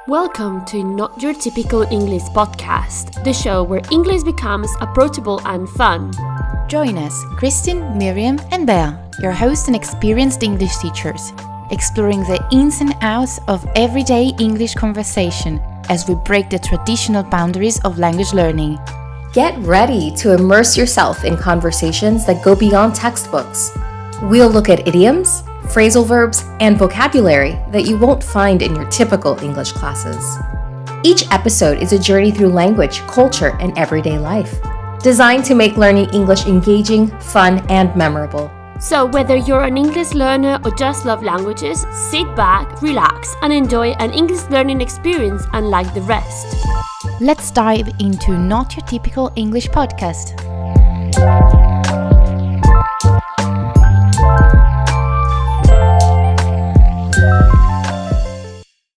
Welcome to Not Your Typical English podcast, the show where English becomes approachable and fun. Join us, Christin, Miriam, and Bea, your hosts and experienced English teachers, exploring the ins and outs of everyday English conversation as we break the traditional boundaries of language learning. Get ready to immerse yourself in conversations that go beyond textbooks. We'll look at idioms, phrasal verbs, and vocabulary that you won't find in your typical English classes. Each episode is a journey through language, culture, and everyday life, designed to make learning English engaging, fun, and memorable. So whether you're an English learner or just love languages, sit back, relax, and enjoy an English learning experience unlike the rest. Let's dive into Not Your Typical English podcast.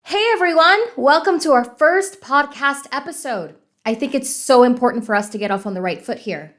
Hey everyone, welcome to our first podcast episode. I think it's so important for us to get off on the right foot here.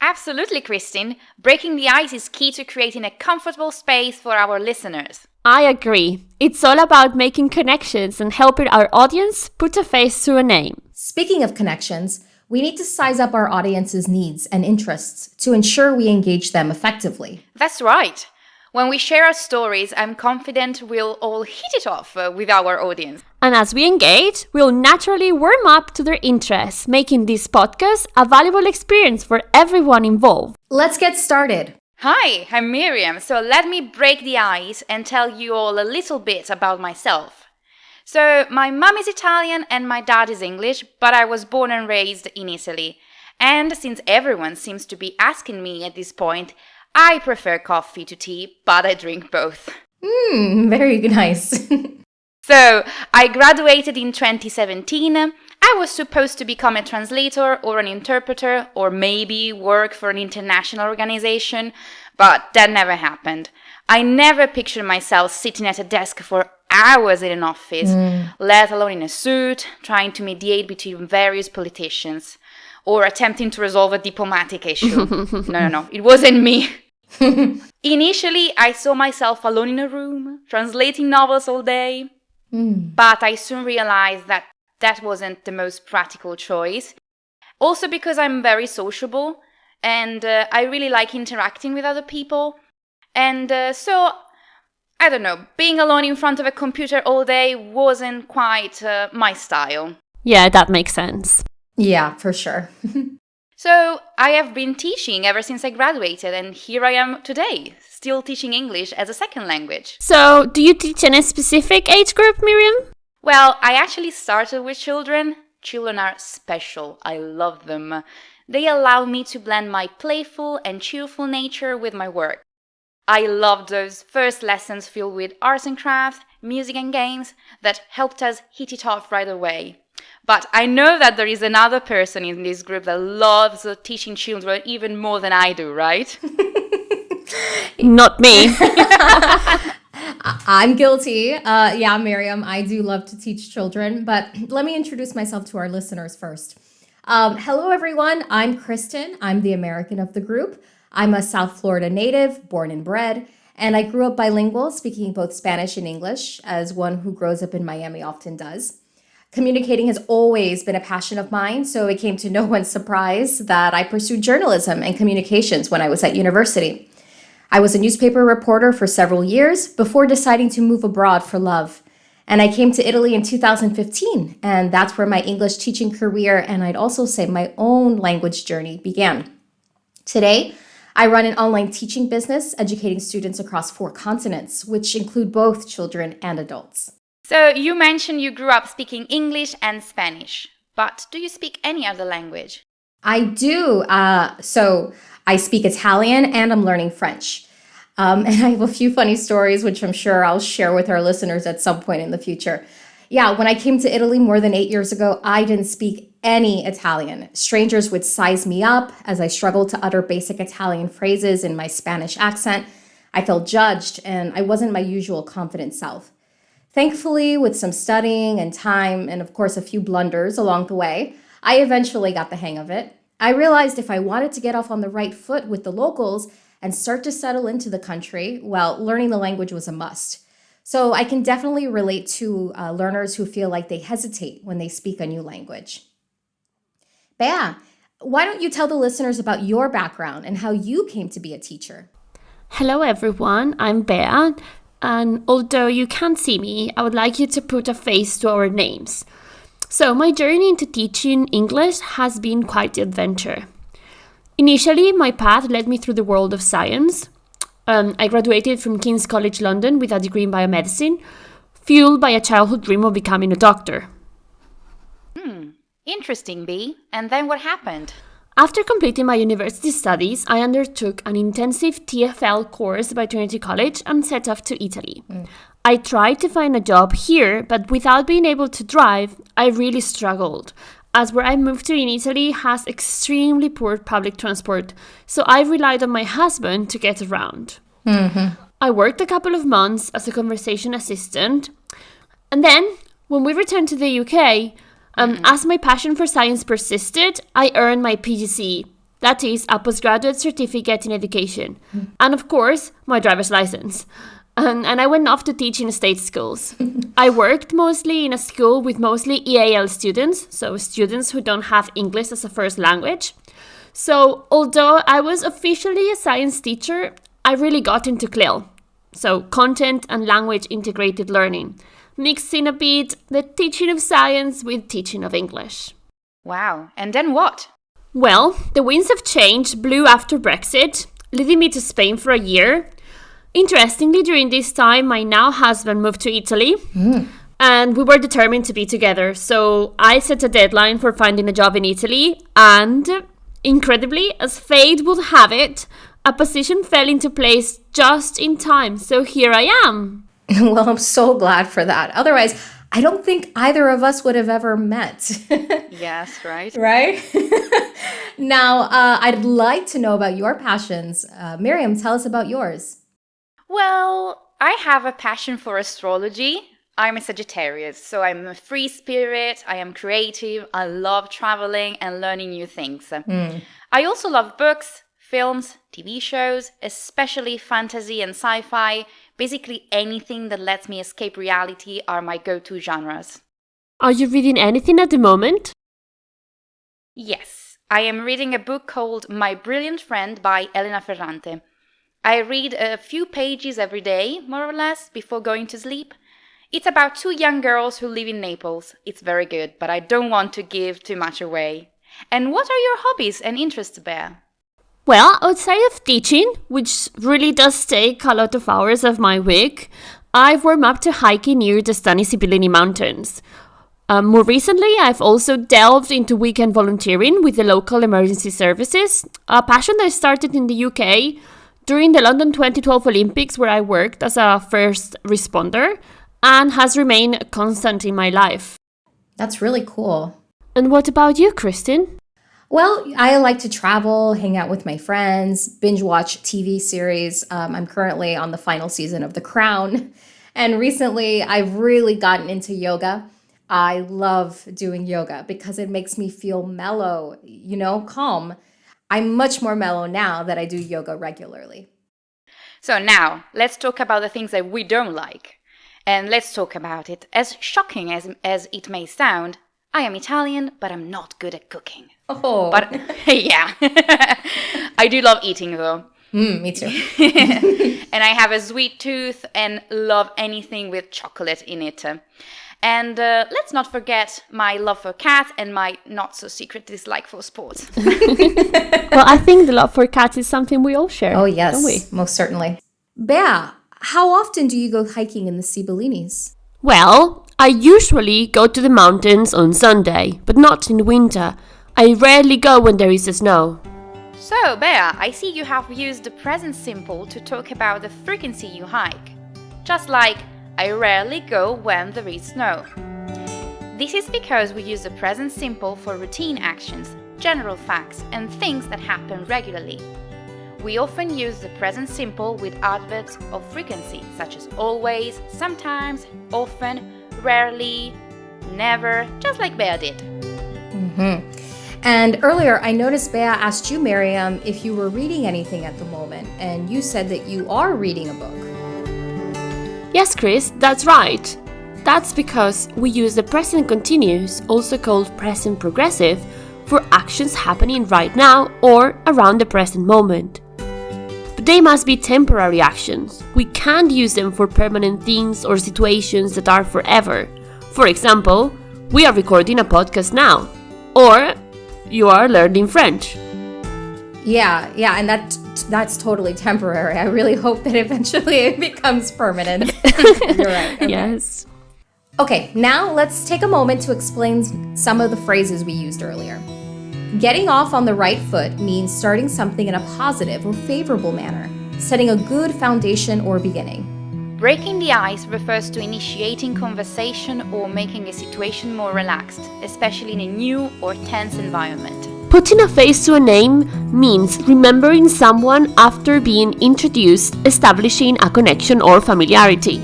Absolutely, Christin. Breaking the ice is key to creating a comfortable space for our listeners. I agree. It's all about making connections and helping our audience put a face to a name. Speaking of connections, we need to size up our audience's needs and interests to ensure we engage them effectively. That's right. When we share our stories, I'm confident we'll all hit it off with our audience. And as we engage, we'll naturally warm up to their interests, making this podcast a valuable experience for everyone involved. Let's get started. Hi, I'm Miriam. So let me break the ice and tell you all a little bit about myself. So my mum is Italian and my dad is English, but I was born and raised in Italy. And since everyone seems to be asking me at this point, I prefer coffee to tea, but I drink both. Very nice. So, I graduated in 2017. I was supposed to become a translator or an interpreter or maybe work for an international organization, but that never happened. I never pictured myself sitting at a desk for hours in an office, let alone in a suit, trying to mediate between various politicians or attempting to resolve a diplomatic issue. No, it wasn't me. Initially, I saw myself alone in a room, translating novels all day, but I soon realized that that wasn't the most practical choice. Also because I'm very sociable, and I really like interacting with other people, and so, I don't know, being alone in front of a computer all day wasn't quite my style. Yeah, that makes sense. Yeah, for sure. So, I have been teaching ever since I graduated, and here I am today, still teaching English as a second language. So, do you teach in a specific age group, Miriam? Well, I actually started with children. Children are special. I love them. They allow me to blend my playful and cheerful nature with my work. I loved those first lessons filled with arts and crafts, music and games that helped us hit it off right away. But I know that there is another person in this group that loves teaching children even more than I do, right? Not me. I'm guilty. Yeah, Miriam, I do love to teach children, but let me introduce myself to our listeners first. Hello, everyone. I'm Christin. I'm the American of the group. I'm a South Florida native, born and bred, and I grew up bilingual, speaking both Spanish and English, as one who grows up in Miami often does. Communicating has always been a passion of mine, so it came to no one's surprise that I pursued journalism and communications when I was at university. I was a newspaper reporter for several years before deciding to move abroad for love. And I came to Italy in 2015, and that's where my English teaching career, and I'd also say my own language journey, began. Today, I run an online teaching business educating students across 4 continents, which include both children and adults. So, you mentioned you grew up speaking English and Spanish, but do you speak any other language? I do. So I speak Italian and I'm learning French. And I have a few funny stories, which I'm sure I'll share with our listeners at some point in the future. Yeah, when I came to Italy more than 8 years ago, I didn't speak any Italian. Strangers would size me up as I struggled to utter basic Italian phrases in my Spanish accent. I felt judged and I wasn't my usual confident self. Thankfully, with some studying and time, and of course a few blunders along the way, I eventually got the hang of it. I realized if I wanted to get off on the right foot with the locals and start to settle into the country, well, learning the language was a must. So I can definitely relate to learners who feel like they hesitate when they speak a new language. Bea, why don't you tell the listeners about your background and how you came to be a teacher? Hello everyone, I'm Bea, and although you can't see me, I would like you to put a face to our names. So my journey into teaching English has been quite the adventure. Initially, my path led me through the world of science. I graduated from King's College London with a degree in biomedicine, fueled by a childhood dream of becoming a doctor. Interesting, B. And then what happened? After completing my university studies, I undertook an intensive TFL course by Trinity College and set off to Italy. I tried to find a job here, but without being able to drive, I really struggled, as where I moved to in Italy has extremely poor public transport, so I relied on my husband to get around. I worked a couple of months as a conversation assistant, and then, when we returned to the UK, as my passion for science persisted, I earned my PGCE, that is, a postgraduate certificate in education, and of course, my driver's license. And I went off to teach in state schools. I worked mostly in a school with mostly EAL students, so students who don't have English as a first language. So although I was officially a science teacher, I really got into CLIL, so content and language integrated learning, mixing a bit the teaching of science with teaching of English. Wow. And then what? Well, the winds of change blew after Brexit, leading me to Spain for a year. Interestingly, during this time, my now husband moved to Italy, and we were determined to be together. So I set a deadline for finding a job in Italy, and incredibly, as fate would have it, a position fell into place just in time. So here I am. Well, I'm so glad for that. Otherwise, I don't think either of us would have ever met. Yes, right? Right? Now, I'd like to know about your passions. Miriam, tell us about yours. Well, I have a passion for astrology. I'm a Sagittarius, so I'm a free spirit, I am creative, I love traveling and learning new things. I also love books, films, TV shows, especially fantasy and sci-fi. Basically anything that lets me escape reality are my go-to genres. Are you reading anything at the moment? Yes, I am reading a book called My Brilliant Friend by Elena Ferrante. I read a few pages every day, more or less, before going to sleep. It's about two young girls who live in Naples. It's very good, but I don't want to give too much away. And what are your hobbies and interests, Bear? Well, outside of teaching, which really does take a lot of hours of my week, I've warmed up to hiking near the stunning Sibillini Mountains. More recently, I've also delved into weekend volunteering with the local emergency services, a passion that started in the UK during the London 2012 Olympics, where I worked as a first responder, and has remained constant in my life. That's really cool. And what about you, Christin? Well, I like to travel, hang out with my friends, binge watch TV series. I'm currently on the final season of The Crown. And recently, I've really gotten into yoga. I love doing yoga because it makes me feel mellow, calm. I'm much more mellow now that I do yoga regularly. So now, let's talk about the things that we don't like. And let's talk about it. As shocking as it may sound, I am Italian, but I'm not good at cooking. Oh. But yeah, I do love eating though. Me too. And I have a sweet tooth and love anything with chocolate in it. And let's not forget my love for cats and my not-so-secret dislike for sports. Well, I think the love for cats is something we all share. Oh, yes, don't we? Most certainly. Bea, how often do you go hiking in the Sibyllinis? Well, I usually go to the mountains on Sunday, but not in winter. I rarely go when there is snow. So, Bea, I see you have used the present simple to talk about the frequency you hike. Just like, I rarely go when there is snow. This is because we use the present simple for routine actions, general facts, and things that happen regularly. We often use the present simple with adverbs of frequency, such as always, sometimes, often, rarely, never, just like Bea did. And earlier, I noticed Bea asked you, Miriam, if you were reading anything at the moment, and you said that you are reading a book. Yes, Chris, that's right. That's because we use the present continuous, also called present progressive, for actions happening right now or around the present moment. But they must be temporary actions. We can't use them for permanent things or situations that are forever. For example, we are recording a podcast now, or you are learning French. Yeah, and that's totally temporary. I really hope that eventually it becomes permanent. You're right. Okay. Yes. Okay, now let's take a moment to explain some of the phrases we used earlier. Getting off on the right foot means starting something in a positive or favorable manner, setting a good foundation or beginning. Breaking the ice refers to initiating conversation or making a situation more relaxed, especially in a new or tense environment. Putting a face to a name means remembering someone after being introduced, establishing a connection or familiarity.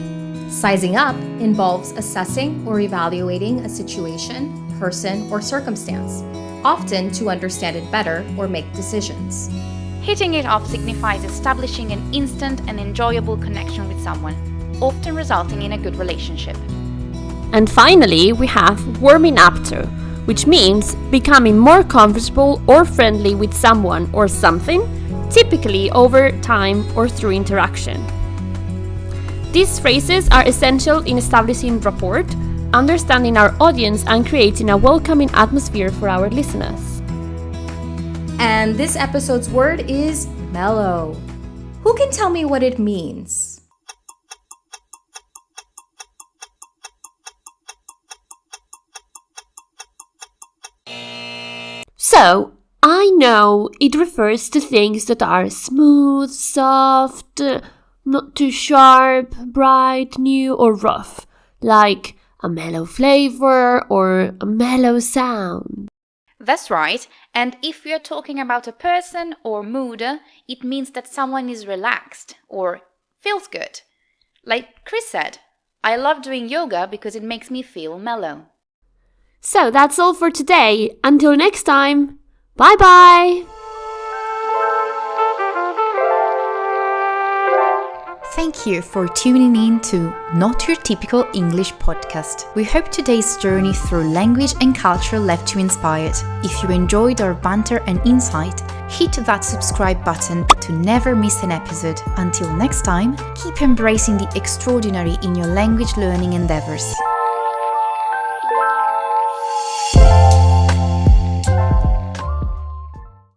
Sizing up involves assessing or evaluating a situation, person, or circumstance, often to understand it better or make decisions. Hitting it off signifies establishing an instant and enjoyable connection with someone, often resulting in a good relationship. And finally, we have warming up to, which means becoming more comfortable or friendly with someone or something, typically over time or through interaction. These phrases are essential in establishing rapport, understanding our audience, and creating a welcoming atmosphere for our listeners. And this episode's word is mellow. Who can tell me what it means? So, I know it refers to things that are smooth, soft, not too sharp, bright, new, or rough, like a mellow flavor or a mellow sound. That's right, and if we are talking about a person or mood, it means that someone is relaxed or feels good. Like Chris said, I love doing yoga because it makes me feel mellow. So that's all for today. Until next time, bye-bye! Thank you for tuning in to Not Your Typical English Podcast. We hope today's journey through language and culture left you inspired. If you enjoyed our banter and insight, hit that subscribe button to never miss an episode. Until next time, keep embracing the extraordinary in your language learning endeavors.